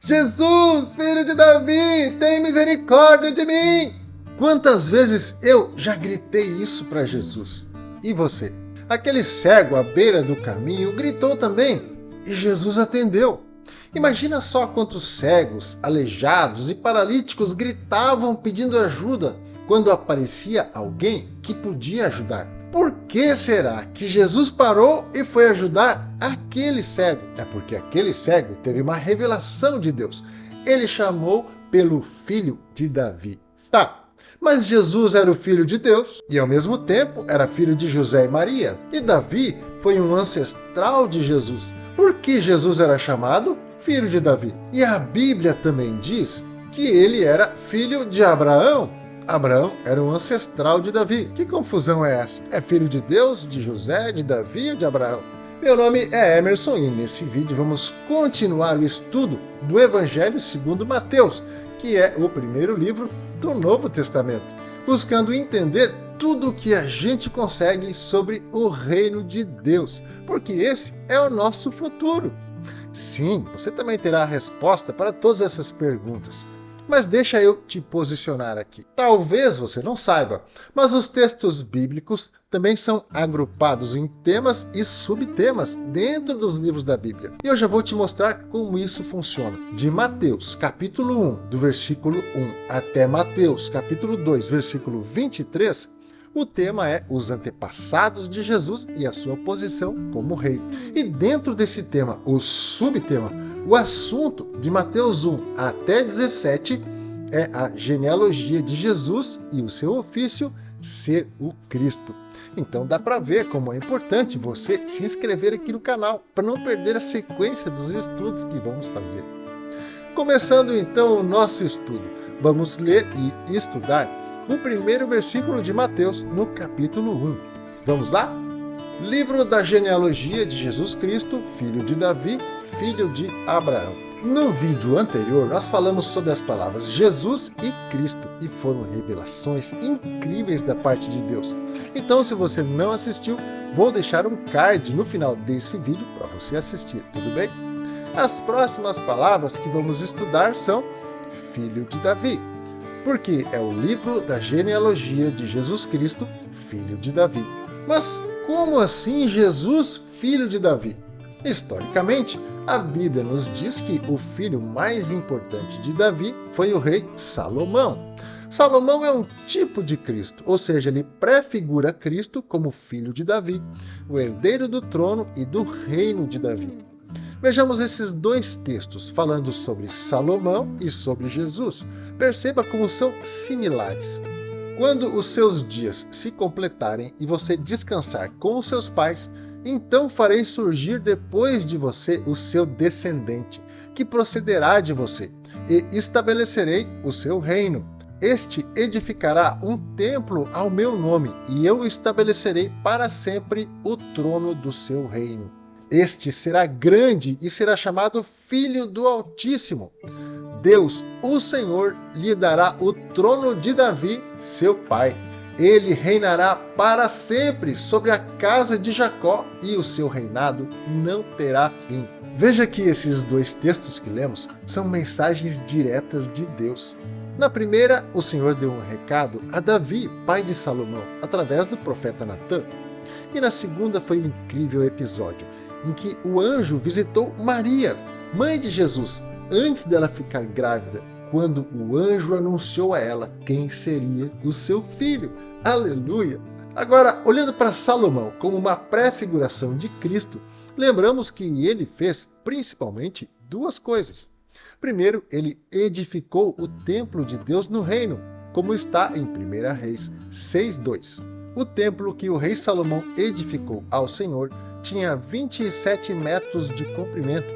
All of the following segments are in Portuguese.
Jesus, filho de Davi, tem misericórdia de mim! Quantas vezes eu já gritei isso para Jesus? E você? Aquele cego à beira do caminho gritou também e Jesus atendeu. Imagina só quantos cegos, aleijados e paralíticos gritavam pedindo ajuda quando aparecia alguém que podia ajudar. Por que será que Jesus parou e foi ajudar aquele cego? É porque aquele cego teve uma revelação de Deus. Ele chamou pelo filho de Davi. Tá, mas Jesus era o filho de Deus e ao mesmo tempo era filho de José e Maria. E Davi foi um ancestral de Jesus. Por que Jesus era chamado filho de Davi? E a Bíblia também diz que ele era filho de Abraão. Abraão era um ancestral de Davi. Que confusão é essa? É filho de Deus, de José, de Davi ou de Abraão? Meu nome é Emerson e nesse vídeo vamos continuar o estudo do Evangelho segundo Mateus, que é o primeiro livro do Novo Testamento, buscando entender tudo o que a gente consegue sobre o reino de Deus, porque esse é o nosso futuro. Sim, você também terá a resposta para todas essas perguntas. Mas deixa eu te posicionar aqui. Talvez você não saiba, mas os textos bíblicos também são agrupados em temas e subtemas dentro dos livros da Bíblia. E eu já vou te mostrar como isso funciona. De Mateus, capítulo 1, do versículo 1, até Mateus, capítulo 2, versículo 23, o tema é os antepassados de Jesus e a sua posição como rei. E dentro desse tema, o subtema, o assunto de Mateus 1 até 17 é a genealogia de Jesus e o seu ofício ser o Cristo. Então dá para ver como é importante você se inscrever aqui no canal para não perder a sequência dos estudos que vamos fazer. Começando então o nosso estudo, vamos ler e estudar o primeiro versículo de Mateus no capítulo 1. Vamos lá? Livro da genealogia de Jesus Cristo, filho de Davi, filho de Abraão. No vídeo anterior, nós falamos sobre as palavras Jesus e Cristo e foram revelações incríveis da parte de Deus. Então, se você não assistiu, vou deixar um card no final desse vídeo para você assistir, tudo bem? As próximas palavras que vamos estudar são filho de Davi, porque é o livro da genealogia de Jesus Cristo, filho de Davi. Mas como assim Jesus, filho de Davi? Historicamente, a Bíblia nos diz que o filho mais importante de Davi foi o rei Salomão. Salomão é um tipo de Cristo, ou seja, ele prefigura Cristo como filho de Davi, o herdeiro do trono e do reino de Davi. Vejamos esses dois textos falando sobre Salomão e sobre Jesus. Perceba como são similares. Quando os seus dias se completarem e você descansar com os seus pais, então farei surgir depois de você o seu descendente, que procederá de você, e estabelecerei o seu reino. Este edificará um templo ao meu nome, e eu estabelecerei para sempre o trono do seu reino. Este será grande e será chamado Filho do Altíssimo. Deus, o Senhor, lhe dará o trono de Davi, seu pai. Ele reinará para sempre sobre a casa de Jacó e o seu reinado não terá fim. Veja que esses dois textos que lemos são mensagens diretas de Deus. Na primeira, o Senhor deu um recado a Davi, pai de Salomão, através do profeta Natã. E na segunda foi um incrível episódio em que o anjo visitou Maria, mãe de Jesus, antes dela ficar grávida, quando o anjo anunciou a ela quem seria o seu filho. Aleluia! Agora, olhando para Salomão como uma prefiguração de Cristo, lembramos que ele fez principalmente duas coisas. Primeiro, ele edificou o templo de Deus no reino, como está em 1 Reis 6:2. O templo que o rei Salomão edificou ao Senhor tinha 27 metros de comprimento,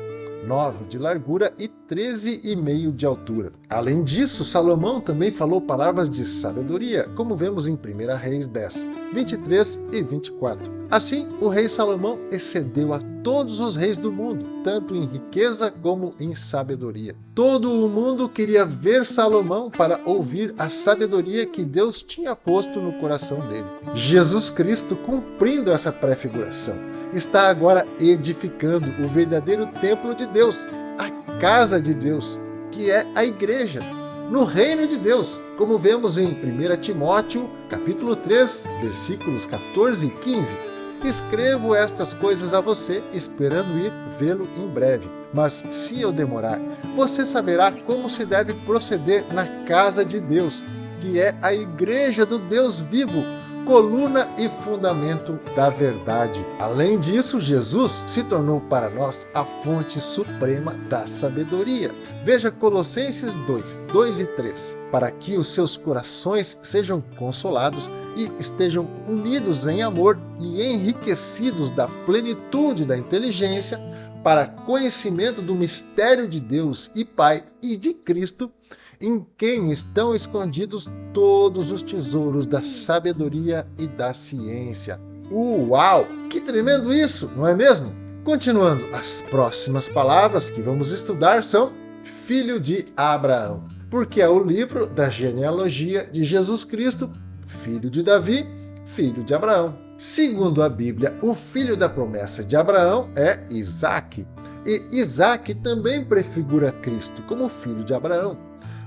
9 de largura e 13,5 de altura. Além disso, Salomão também falou palavras de sabedoria, como vemos em 1 Reis 10, 23 e 24. Assim, o rei Salomão excedeu a todos os reis do mundo, tanto em riqueza como em sabedoria. Todo o mundo queria ver Salomão para ouvir a sabedoria que Deus tinha posto no coração dele. Jesus Cristo, cumprindo essa prefiguração, está agora edificando o verdadeiro templo de Deus, a casa de Deus, que é a igreja, no reino de Deus, como vemos em 1 Timóteo, capítulo 3, versículos 14 e 15. Escrevo estas coisas a você, esperando ir vê-lo em breve. Mas se eu demorar, você saberá como se deve proceder na casa de Deus, que é a igreja do Deus vivo, coluna e fundamento da verdade. Além disso, Jesus se tornou para nós a fonte suprema da sabedoria. Veja Colossenses 2, 2 e 3. Para que os seus corações sejam consolados e estejam unidos em amor e enriquecidos da plenitude da inteligência, para conhecimento do mistério de Deus e Pai e de Cristo, em quem estão escondidos todos os tesouros da sabedoria e da ciência. Uau! Que tremendo isso, não é mesmo? Continuando, as próximas palavras que vamos estudar são filho de Abraão, porque é o livro da genealogia de Jesus Cristo, filho de Davi, filho de Abraão. Segundo a Bíblia, o filho da promessa de Abraão é Isaque, e Isaque também prefigura Cristo como filho de Abraão,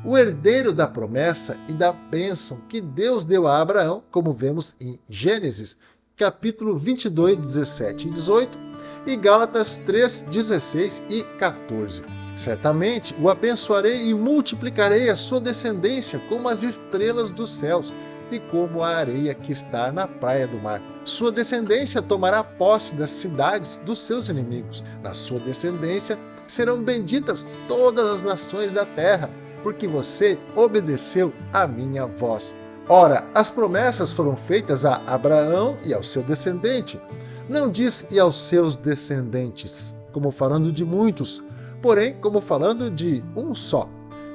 o herdeiro da promessa e da bênção que Deus deu a Abraão, como vemos em Gênesis, capítulo 22, 17 e 18, e Gálatas 3, 16 e 14. Certamente o abençoarei e multiplicarei a sua descendência como as estrelas dos céus e como a areia que está na praia do mar. Sua descendência tomará posse das cidades dos seus inimigos. Na sua descendência serão benditas todas as nações da terra, porque você obedeceu à minha voz. Ora, as promessas foram feitas a Abraão e ao seu descendente. Não diz e aos seus descendentes, como falando de muitos, porém como falando de um só,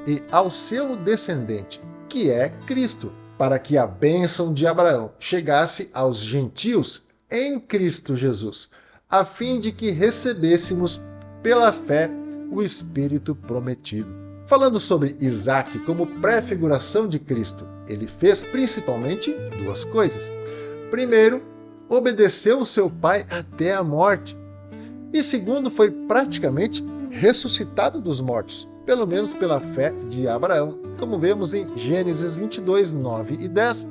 e ao seu descendente, que é Cristo, para que a bênção de Abraão chegasse aos gentios em Cristo Jesus, a fim de que recebêssemos pela fé o Espírito prometido. Falando sobre Isaque como prefiguração de Cristo, ele fez principalmente duas coisas. Primeiro, obedeceu o seu pai até a morte. E segundo, foi praticamente ressuscitado dos mortos, pelo menos pela fé de Abraão, como vemos em Gênesis 22, 9 e 10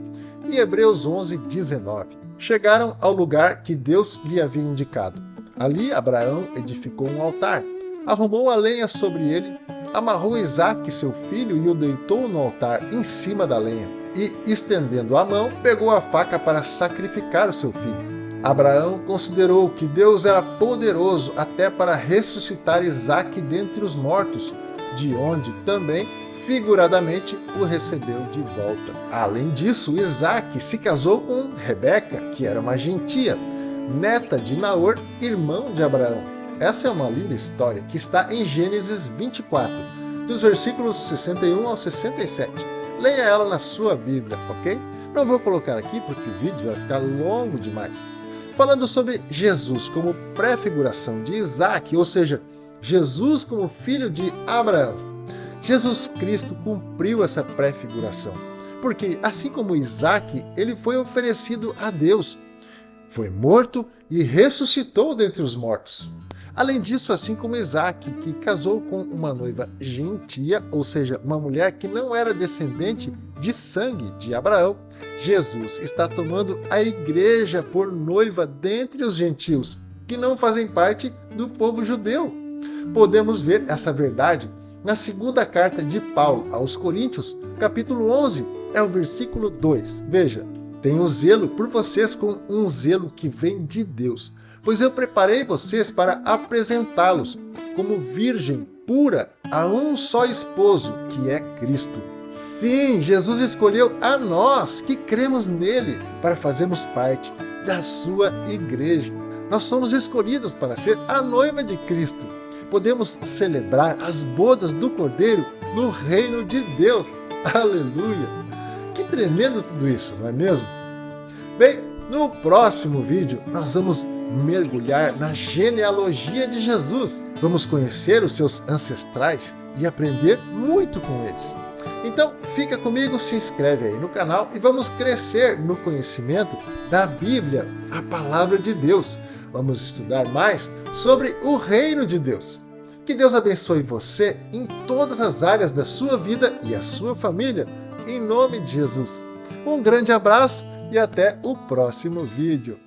e Hebreus 11, 19. Chegaram ao lugar que Deus lhe havia indicado. Ali Abraão edificou um altar, arrumou a lenha sobre ele, amarrou Isaque, seu filho, e o deitou no altar em cima da lenha. E, estendendo a mão, pegou a faca para sacrificar o seu filho. Abraão considerou que Deus era poderoso até para ressuscitar Isaque dentre os mortos, de onde também, figuradamente, o recebeu de volta. Além disso, Isaque se casou com Rebeca, que era uma gentia, neta de Naor, irmão de Abraão. Essa é uma linda história que está em Gênesis 24, dos versículos 61 ao 67. Leia ela na sua Bíblia, ok? Não vou colocar aqui porque o vídeo vai ficar longo demais. Falando sobre Jesus como prefiguração de Isaque, ou seja, Jesus como filho de Abraão. Jesus Cristo cumpriu essa prefiguração, porque assim como Isaque, ele foi oferecido a Deus, foi morto e ressuscitou dentre os mortos. Além disso, assim como Isaque, que casou com uma noiva gentia, ou seja, uma mulher que não era descendente de sangue de Abraão, Jesus está tomando a igreja por noiva dentre os gentios, que não fazem parte do povo judeu. Podemos ver essa verdade na segunda carta de Paulo aos Coríntios, capítulo 11, é o versículo 2. Veja, tenho zelo por vocês com um zelo que vem de Deus, pois eu preparei vocês para apresentá-los como virgem pura a um só esposo, que é Cristo. Sim, Jesus escolheu a nós que cremos nele para fazermos parte da sua igreja. Nós somos escolhidos para ser a noiva de Cristo. Podemos celebrar as bodas do Cordeiro no reino de Deus. Aleluia! Que tremendo tudo isso, não é mesmo? Bem, no próximo vídeo nós vamos mergulhar na genealogia de Jesus. Vamos conhecer os seus ancestrais e aprender muito com eles. Então, fica comigo, se inscreve aí no canal e vamos crescer no conhecimento da Bíblia, a Palavra de Deus. Vamos estudar mais sobre o reino de Deus. Que Deus abençoe você em todas as áreas da sua vida e a sua família, em nome de Jesus. Um grande abraço e até o próximo vídeo.